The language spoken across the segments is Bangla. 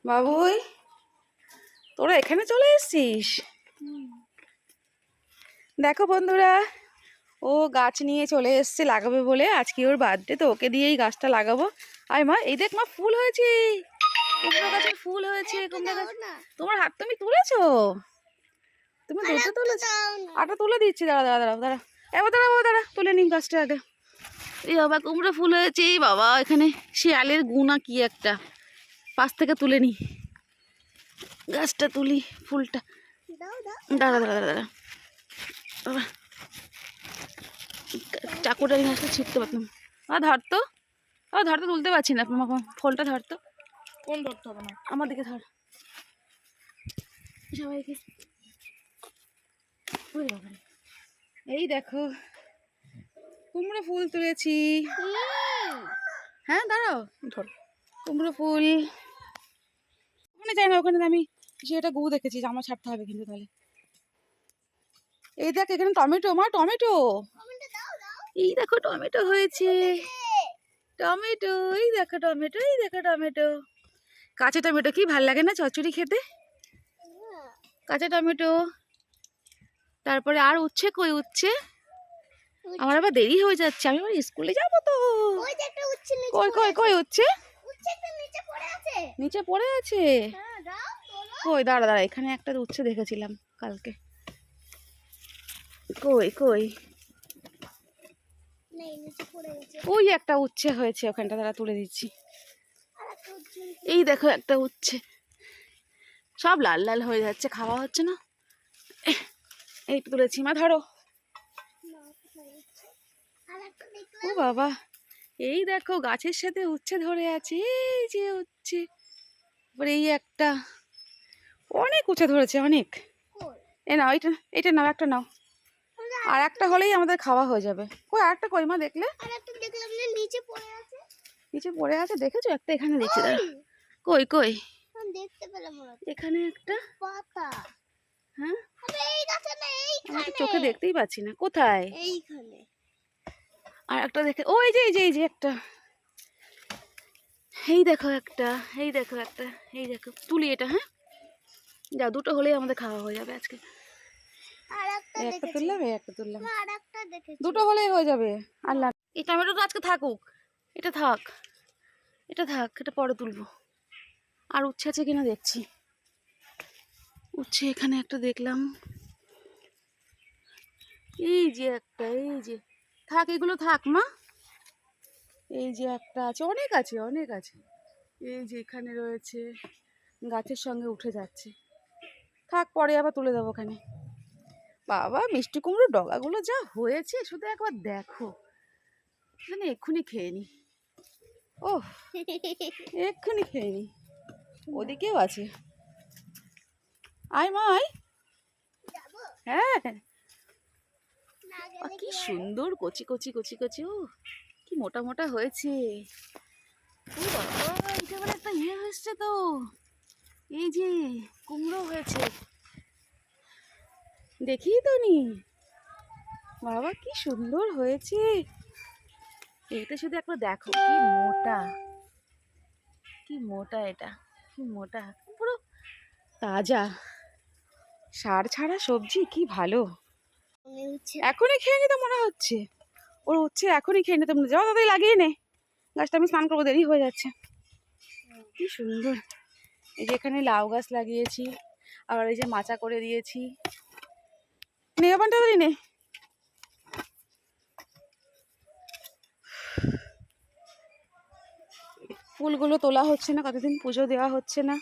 বাবুই, তোরা এখানে চলে এসেছিস? দেখো বন্ধুরা, ও গাছ নিয়ে চলে এসছে লাগাবে বলে। আজকে ওর বার্থডে, তো ওকে দিয়েই গাছটা লাগাবো। আয় মা, এই দেখ মা, ফুল হয়েছে, কুমড়ো গাছের ফুল হয়েছে। কুমড়ো গাছ, তোমার হাত তুমি তুলেছো? তুমি দুটো তুলেছো? আটা তুলে দিচ্ছি, দাঁড়া দাঁড়া দাঁড়া দাঁড়া, এবার দাঁড়া বাবা, দাঁড়া, তুলে নিন গাছটা আগে। এই বাবা, কুমড়ো ফুল হয়েছে। এই বাবা, এখানে শিয়ালের গুনা কি একটা, পাশ থেকে তুলে নি, গাছটা তুলি, ফুলটা। দাঁড়া দাঁড়া দাঁড়া দাঁড়া, চাকুটা নিয়ে আসলে ছিটতে পারতাম। ধরতো, ধরতে তুলতে পারছি না। ফলটা ধরতো। কোন ধরতে হবে না, আমার দিকে ধর সবাইকে। এই দেখো, কুমড়ো ফুল তুলেছি। হ্যাঁ দাঁড়াও, ধর কুমড়ো ফুল। ওখানে যাই না, ওখানে আমি সেটা গু দেখেছি, জামা ছাড়তে হবে কিন্তু তাহলে। এই দেখ, এখানে টমেটো, মা টমেটো, এই দেখো টমেটো হয়েছে, টমেটো, এই দেখো টমেটো, এই দেখো টমেটো। কাঁচা টমেটো কি ভাল লাগে না চচ্চড়ি খেতে? কাঁচা টমেটো। তারপরে আর উচ্ছে, কই উচ্ছে? আমার আবার দেরি হয়ে যাচ্ছে, আমি আবার স্কুলে যাবো তো। কই কই কই উচ্ছে? নিচে পড়ে আছে। কই, দাঁড়া দাঁড়া, এখানে একটা উচ্ছে দেখেছিলাম কালকে। কই কই, ওই একটা উচ্ছে হয়েছে ওখানটা, দাঁড়া তুলে দিচ্ছি। এই দেখো একটা উচ্ছে, সব লাল লাল হয়ে যাচ্ছে, খাওয়া হচ্ছে না। এই তুলেছি, মা ধরো। ও বাবা, এই দেখো গাছের সাথে উচ্ছে ধরে আছে, এই যে উচ্ছে। এই একটা, অনেক উচ্ছে ধরেছে, অনেক। এ নাও, এটা এটা নাও, একটা নাও, আর একটা হলেই আমাদের খাওয়া হয়ে যাবে। কই আরেকটা, কই মা দেখলে? নিচে পড়ে আছে, দেখেছো? একটা এখানে দেখছি, দাঁড়া। কই কই, এখানে একটা পাতা। হ্যাঁ, আমি তো চোখে দেখতেই পাচ্ছি না, কোথায়? এইখানে আর একটা দেখে, ওই যে এই যে এই যে একটা, এই দেখো একটা, এই দেখো একটা, এই দেখো, তুলি এটা। হ্যাঁ যা, দুটো হলেই আমাদের খাওয়া হয়ে যাবে আজকে। একটা তুললাম, এই একটা তুললাম, দুটো হলেই হয়ে যাবে। আল্লাহ, এই টমেটোটা আজকে থাকুক, এটা থাক, এটা থাক, এটা পরে তুলবো। আর উচ্ছে আছে কিনা দেখছি। উচ্ছে এখানে একটা দেখলাম, এই যে একটা, এই যে, থাক এগুলো থাক মা। এই যে একটা আছে, অনেক আছে, অনেক আছে। এই যে এখানে রয়েছে, গাছের সঙ্গে উঠে যাচ্ছে, থাক, পরে আবার তুলে দেবো ওখানে। বাবা, মিষ্টি কুমড়োর ডগাগুলো যা হয়েছে, শুধু একবার দেখো, মানে এক্ষুনি খেয়ে নি। ও, এক্ষুনি খেয়ে নি। ওদিকেও আছে, আয় মা আয়। হ্যাঁ, কি সুন্দর কচি কচি কচি কচি, ও কি মোটা মোটা হয়েছে। ও বাবা, এটা বলে একটা ইয়ে হয়েছে তো, এই যে কুমড়ো হয়েছে, দেখি তো নি। বাবা কি সুন্দর হয়েছে, এইটা শুধু একবার দেখো, কি মোটা, কি মোটা, এটা কি মোটা, পুরো তাজা, সার ছাড়া সবজি, কি ভালো। এখনই খেয়ে নিতে মনে হচ্ছে, ওর উচ্ছে এখনই খেয়ে নিতে মনে হচ্ছে। যাও তাদের লাগিয়ে নে, গাছটা আমি স্নান করবো, দেরি হয়ে যাচ্ছে। কি সুন্দর, এই যে এখানে লাউ গাছ লাগিয়েছি, আবার এই যে মাচা করে দিয়েছি। নে পানটা ধরি নে। ফুলগুলো তোলা হচ্ছে না, কতদিন পুজো দেওয়া হচ্ছে না।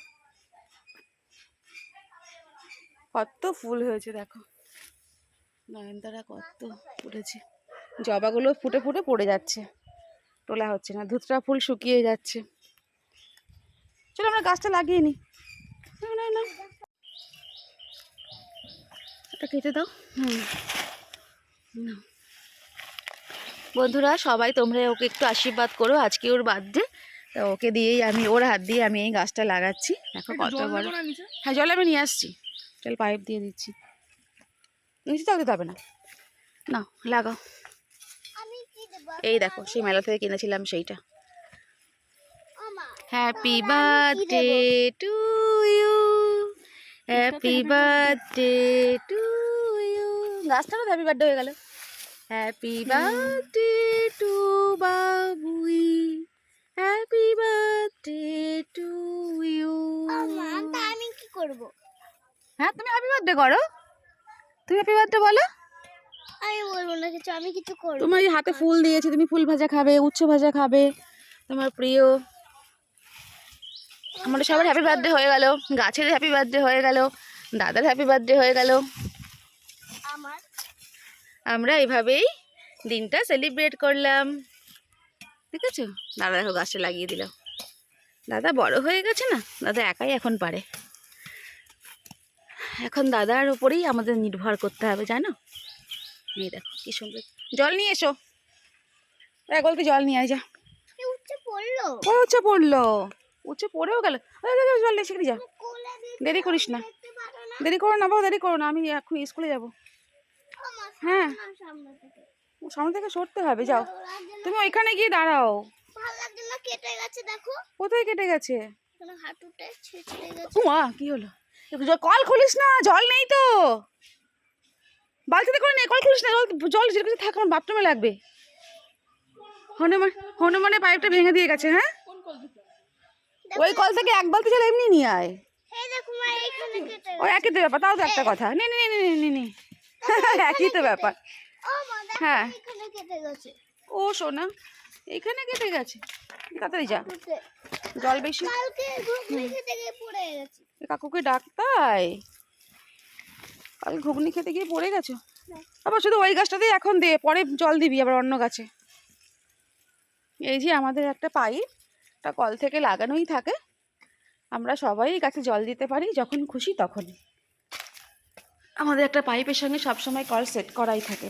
কত ফুল হয়েছে দেখো, নয়নতারা কত ফুটেছে, জবাগুলো ফুটে ফুটে পড়ে যাচ্ছে, তোলা হচ্ছে না। ধুতরা ফুল শুকিয়ে যাচ্ছে। চলো আমরা গাছটা লাগিয়ে নিই। না না, এটা কেটে দাও। বন্ধুরা সবাই তোমরা ওকে একটু আশীর্বাদ করো, আজকে ওর বার্থডে, তো ওকে দিয়েই আমি, ওর হাত দিয়ে আমি এই গাছটা লাগাচ্ছি। দেখো কত বড়। হ্যাঁ জল আমি নিয়ে আসছি, চল পাইপ দিয়ে দিচ্ছি, নিচে জল দিতে হবে না, না লাগাও। এই দেখো, সেই মেলা থেকে কিনেছিলাম সেইটা। Happy birthday to you, happy birthday to you. গাছটারও হ্যাপি বার্থডে হয়ে গেল। Happy birthday to Babui, happy birthday to you. আমি কি করব? হ্যাঁ তুমি হ্যাপি বার্থডে করো, তুমি হ্যাপি বার্থডে বলো। আমি বলবো না কিছু, আমি কিছু করব। তোমার এই হাতে ফুল দিয়েছি, তুমি ফুল ভাজা খাবে, উচ্ছে ভাজা খাবে, তোমার প্রিয়। আমাদের সবার হ্যাপি বার্থডে হয়ে গেল, গাছের হ্যাপি বার্থডে হয়ে গেল, দাদার হ্যাপি বার্থডে হয়ে গেল। আমরা এইভাবেই দিনটা সেলিব্রেট করলাম। ঠিক আছে, দাদা দেখো গাছটা লাগিয়ে দিল। দাদা বড় হয়ে গেছে না, দাদা একাই এখন পারে। এখন দাদার উপরেই আমাদের নির্ভর করতে হবে, জানো। এই দেখো কি সুন্দর। জল নিয়ে এসো, এক বলতে জল নিয়ে আয় যা। উচ্ছে পড়লো, উচ্ছে পড়লো, উচ্ছে পড়েও গেল। জল নিয়ে শিখে যা, দেরি করিস না, দেরি করো না বাবু, দেরি করো না, আমি এখন স্কুলে যাব। হ্যাঁ সামনে থেকে সরতে হবে, যাও তুমি ওইখানে গিয়ে দাঁড়াও। ভালো লাগছে না, কেটে গেছে দেখো, কোথায় কেটে গেছে? হাঁটুতে ছিঁড়ে গেছে। উমা কি হলো? কল খুলিস না, জল নেই তো, বালতিতে করে নে, কল খুলিস না, জল যেরকম থাকে আমার বাথরুমে লাগবে। হনুমানের পাইপটা ভেঙে দিয়ে গেছে। হ্যাঁ ওই কল থেকে এক বালতি জল এমনি নিয়ে আয়। ও একই তো ব্যাপার, তাও তো একটা কথা। নে নে নে নে নে, একই তো ব্যাপার। হ্যাঁ ও সোনা, এখানে কেটে গেছে, তাড়াতাড়ি যা, জল বেশি। কাকুকে ডাকতাই, কাল ঘুগনি খেতে গিয়ে পড়ে গেছো। আবার শুধু ওই গাছটাতেই এখন দে, পরে জল দিবি আবার অন্য গাছে। এই যে আমাদের একটা পাইপ, তা কল থেকে লাগানোই থাকে, আমরা সবাই গাছে জল দিতে পারি যখন খুশি তখন। আমাদের একটা পাইপের সঙ্গে সবসময় কল সেট করাই থাকে,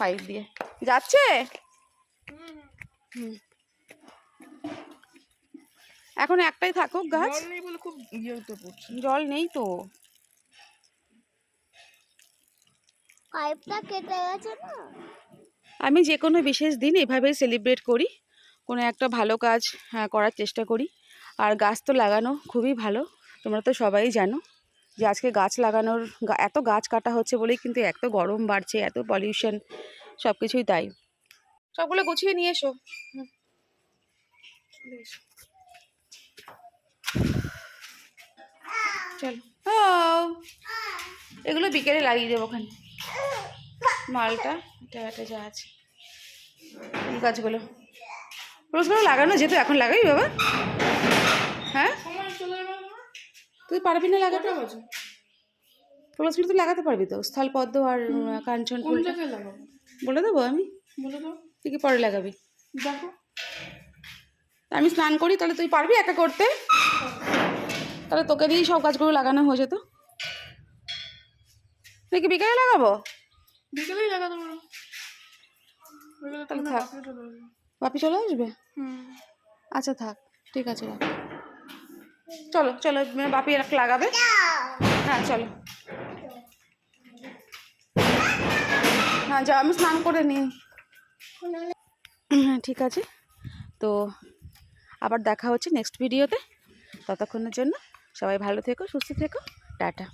পাইপ দিয়ে যাচ্ছে। এখন একটাই থাকুক গাছ, জল নেই তো। পাইপটা কেটে গেছে না। আমি যে কোনো বিশেষ দিন এভাবেই সেলিব্রেট করি, কোনো একটা ভালো কাজ করার চেষ্টা করি। আর গাছ তো লাগানো খুবই ভালো, তোমরা তো সবাই জানো যে আজকে গাছ লাগানোর, এত গাছ কাটা হচ্ছে বলেই কিন্তু এত গরম বাড়ছে, এত পলিউশন, সব কিছুই তাই। সবগুলো গুছিয়ে নিয়ে এসো। চলো, এগুলো বিকেলে লাগিয়ে দেবো ওখানে, মালটা এটা যা আছে এই গাছগুলো, রোজগুলো লাগানো যেত, এখন লাগাই বাবা। হ্যাঁ তুই পারবি না লাগাতে? ফুলগুলো তুই লাগাতে পারবি তো, স্থলপদ্ম আর কাঞ্চন ফুলটা বলে দেবো আমি, তুই কি পরে লাগাবি? দেখো আমি স্নান করি, তাহলে তুই পারবি একা করতে? তাহলে তোকে দিয়েই সব গাছগুলো লাগানো হয়ে যেত। তুই কি বিকেলে লাগাবো? বিকেলেই লাগাতে পারো। তাহলে থাক, বাপি চলে আসবে। আচ্ছা থাক, ঠিক আছে রাখ। চলো চলো, বাপি লাগাবে। হ্যাঁ চলো, হ্যাঁ যাও, আমি স্নান করে নিই। হ্যাঁ ঠিক আছে, তো আবার দেখা হচ্ছে নেক্সট ভিডিওতে। ততক্ষণের জন্য সবাই ভালো থেকো, সুস্থ থেকো, টাটা।